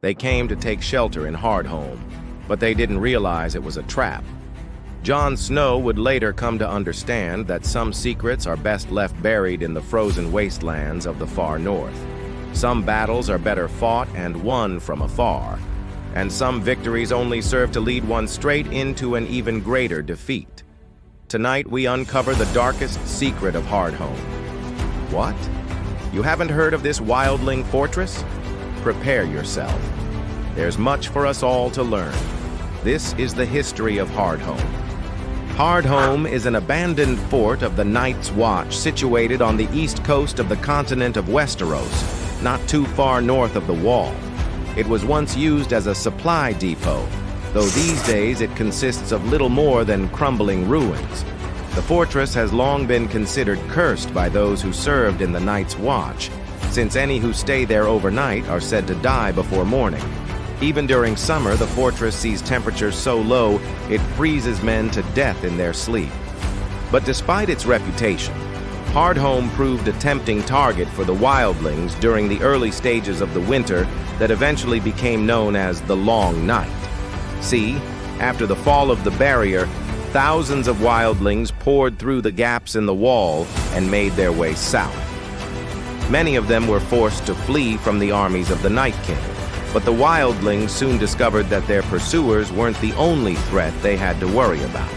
They came to take shelter in Hardhome, but they didn't realize it was a trap. Jon Snow would later come to understand that some secrets are best left buried in the frozen wastelands of the far north. Some battles are better fought and won from afar, and some victories only serve to lead one straight into an even greater defeat. Tonight we uncover the darkest secret of Hardhome. What? You haven't heard of this Wildling fortress? Prepare yourself. There's much for us all to learn. This is the history of Hardhome. Hardhome is an abandoned fort of the Night's Watch situated on the east coast of the continent of Westeros, not too far north of the Wall. It was once used as a supply depot, though these days it consists of little more than crumbling ruins. The fortress has long been considered cursed by those who served in the Night's Watch, since any who stay there overnight are said to die before morning. Even during summer, the fortress sees temperatures so low it freezes men to death in their sleep. But despite its reputation, Hardhome proved a tempting target for the Wildlings during the early stages of the winter that eventually became known as the Long Night. See, after the fall of the barrier, thousands of Wildlings poured through the gaps in the wall and made their way south. Many of them were forced to flee from the armies of the Night King, but the Wildlings soon discovered that their pursuers weren't the only threat they had to worry about.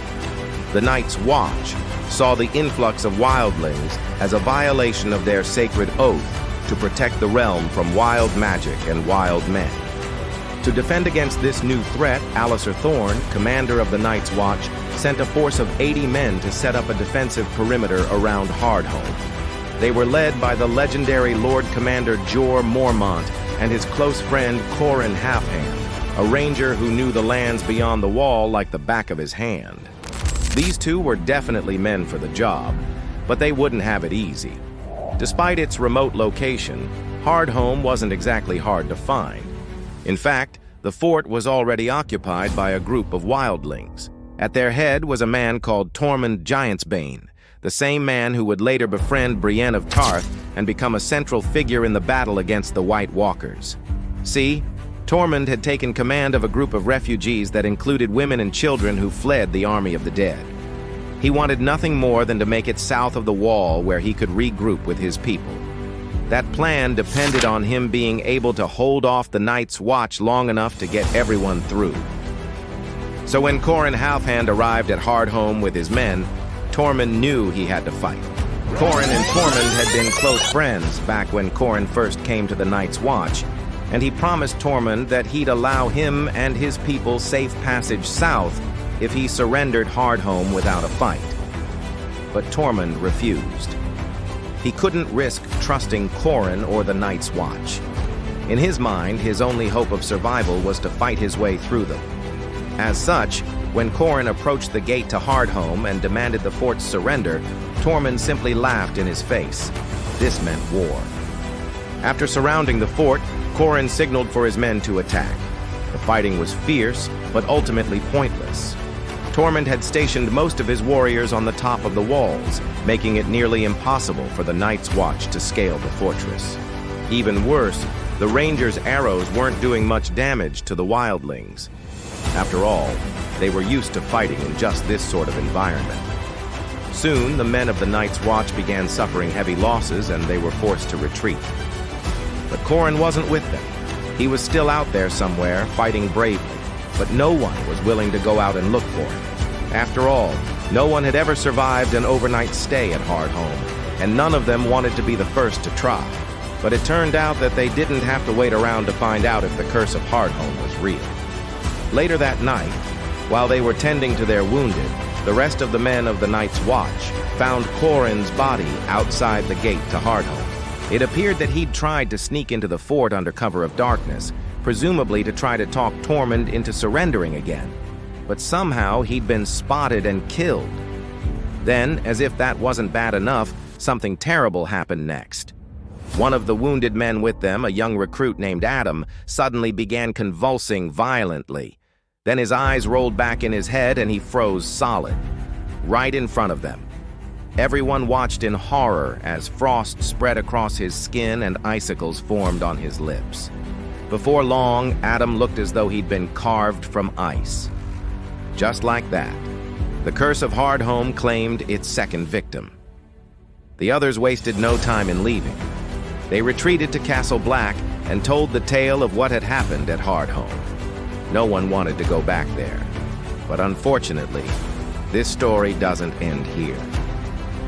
The Night's Watch saw the influx of Wildlings as a violation of their sacred oath to protect the realm from wild magic and wild men. To defend against this new threat, Alliser Thorne, commander of the Night's Watch, sent a force of 80 men to set up a defensive perimeter around Hardhome. They were led by the legendary Lord Commander Jorah Mormont and his close friend Qhorin Halfhand, a ranger who knew the lands beyond the wall like the back of his hand. These two were definitely men for the job, but they wouldn't have it easy. Despite its remote location, Hardhome wasn't exactly hard to find. In fact, the fort was already occupied by a group of Wildlings. At their head was a man called Tormund Giantsbane, the same man who would later befriend Brienne of Tarth and become a central figure in the battle against the White Walkers. See, Tormund had taken command of a group of refugees that included women and children who fled the army of the dead. He wanted nothing more than to make it south of the wall where he could regroup with his people. That plan depended on him being able to hold off the Night's Watch long enough to get everyone through. So when Qhorin Halfhand arrived at Hardhome with his men, Tormund knew he had to fight. Qhorin and Tormund had been close friends back when Qhorin first came to the Night's Watch, and he promised Tormund that he'd allow him and his people safe passage south if he surrendered Hardhome without a fight. But Tormund refused. He couldn't risk trusting Qhorin or the Night's Watch. In his mind, his only hope of survival was to fight his way through them. As such, when Qhorin approached the gate to Hardhome and demanded the fort's surrender, Tormund simply laughed in his face. This meant war. After surrounding the fort, Qhorin signaled for his men to attack. The fighting was fierce, but ultimately pointless. Tormund had stationed most of his warriors on the top of the walls, making it nearly impossible for the Night's Watch to scale the fortress. Even worse, the Rangers' arrows weren't doing much damage to the Wildlings. After all, they were used to fighting in just this sort of environment. Soon, the men of the Night's Watch began suffering heavy losses and they were forced to retreat. But Qhorin wasn't with them. He was still out there somewhere, fighting bravely, but no one was willing to go out and look for him. After all, no one had ever survived an overnight stay at Hardhome, and none of them wanted to be the first to try. But it turned out that they didn't have to wait around to find out if the curse of Hardhome was real. Later that night, while they were tending to their wounded, the rest of the men of the Night's Watch found Qhorin's body outside the gate to Hardhome. It appeared that he'd tried to sneak into the fort under cover of darkness, presumably to try to talk Tormund into surrendering again. But somehow he'd been spotted and killed. Then, as if that wasn't bad enough, something terrible happened next. One of the wounded men with them, a young recruit named Adam, suddenly began convulsing violently. Then his eyes rolled back in his head and he froze solid, right in front of them. Everyone watched in horror as frost spread across his skin and icicles formed on his lips. Before long, Adam looked as though he'd been carved from ice. Just like that, the curse of Hardhome claimed its second victim. The others wasted no time in leaving. They retreated to Castle Black and told the tale of what had happened at Hardhome. No one wanted to go back there. But unfortunately, this story doesn't end here.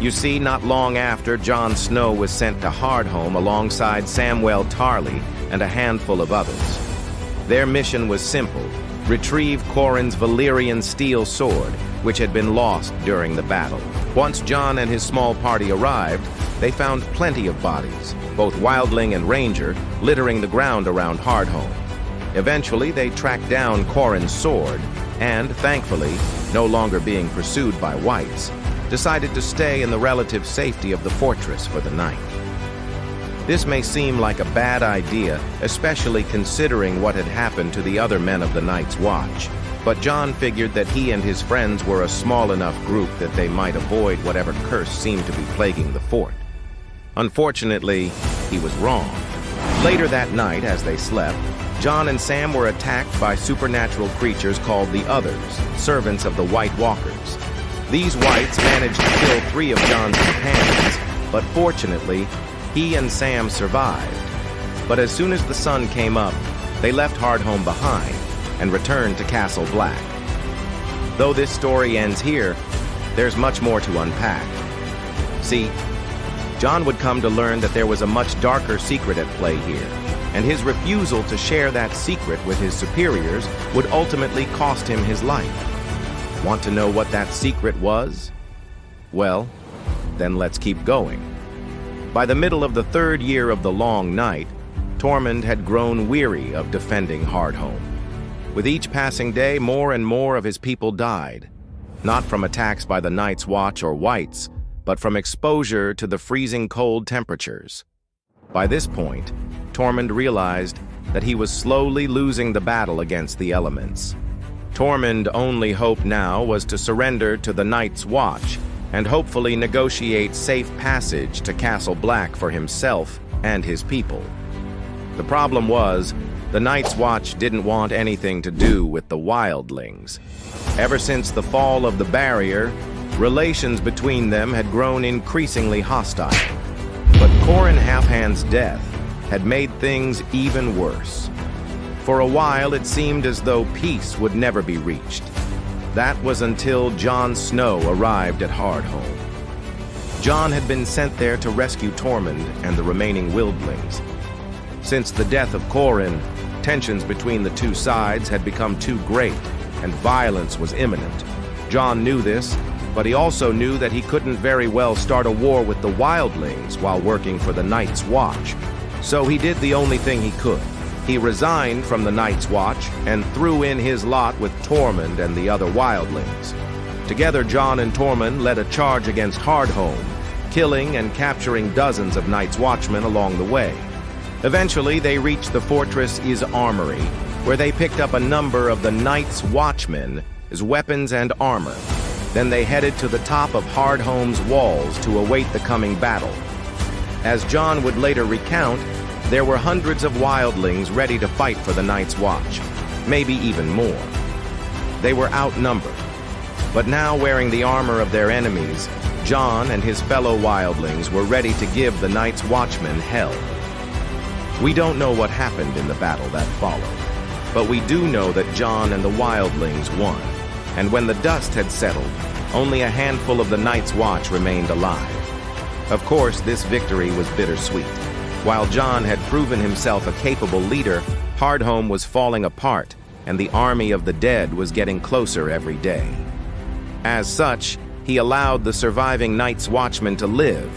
You see, not long after, Jon Snow was sent to Hardhome alongside Samwell Tarly and a handful of others. Their mission was simple: retrieve Qhorin's Valyrian steel sword, which had been lost during the battle. Once Jon and his small party arrived, they found plenty of bodies, both Wildling and Ranger, littering the ground around Hardhome. Eventually, they tracked down Qhorin's sword and, thankfully, no longer being pursued by whites, decided to stay in the relative safety of the fortress for the night. This may seem like a bad idea, especially considering what had happened to the other men of the Night's Watch, but Jon figured that he and his friends were a small enough group that they might avoid whatever curse seemed to be plaguing the fort. Unfortunately, he was wrong. Later that night, as they slept, Jon and Sam were attacked by supernatural creatures called the Others, servants of the White Walkers. These whites managed to kill 3 of Jon's companions, but fortunately, he and Sam survived. But as soon as the sun came up, they left Hardhome behind and returned to Castle Black. Though this story ends here, there's much more to unpack. See, Jon would come to learn that there was a much darker secret at play here, and his refusal to share that secret with his superiors would ultimately cost him his life. Want to know what that secret was? Well, then let's keep going. By the middle of the 3rd year of the Long Night, Tormund had grown weary of defending Hardhome. With each passing day, more and more of his people died, not from attacks by the Night's Watch or whites, but from exposure to the freezing cold temperatures. By this point, Tormund realized that he was slowly losing the battle against the elements. Tormund's only hope now was to surrender to the Night's Watch and hopefully negotiate safe passage to Castle Black for himself and his people. The problem was, the Night's Watch didn't want anything to do with the Wildlings. Ever since the fall of the barrier, relations between them had grown increasingly hostile. But Qhorin Halfhand's death had made things even worse. For a while, it seemed as though peace would never be reached. That was until Jon Snow arrived at Hardhome. Jon had been sent there to rescue Tormund and the remaining Wildlings. Since the death of Qhorin, tensions between the two sides had become too great, and violence was imminent. Jon knew this, but he also knew that he couldn't very well start a war with the Wildlings while working for the Night's Watch. So he did the only thing he could. He resigned from the Night's Watch and threw in his lot with Tormund and the other Wildlings. Together, Jon and Tormund led a charge against Hardhome, killing and capturing dozens of Night's Watchmen along the way. Eventually, they reached the fortress's armory, where they picked up a number of the Night's Watchmen as weapons and armor. Then they headed to the top of Hardhome's walls to await the coming battle. As Jon would later recount, there were hundreds of Wildlings ready to fight for the Night's Watch, maybe even more. They were outnumbered, but now wearing the armor of their enemies, Jon and his fellow Wildlings were ready to give the Night's Watchmen hell. We don't know what happened in the battle that followed, but we do know that Jon and the Wildlings won, and when the dust had settled, only a handful of the Night's Watch remained alive. Of course, this victory was bittersweet. While Jon had proven himself a capable leader, Hardhome was falling apart, and the army of the dead was getting closer every day. As such, he allowed the surviving Night's Watchmen to live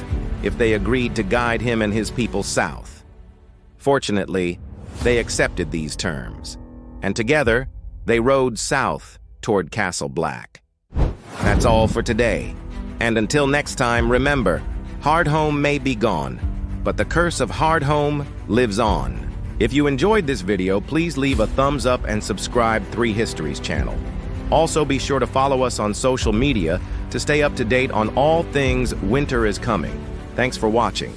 if they agreed to guide him and his people south. Fortunately, they accepted these terms, and together, they rode south toward Castle Black. That's all for today, and until next time, remember, Hardhome may be gone, but the curse of Hardhome lives on. If you enjoyed this video, please leave a thumbs up and subscribe 3Histories channel. Also, be sure to follow us on social media to stay up to date on all things Winter is Coming. Thanks for watching.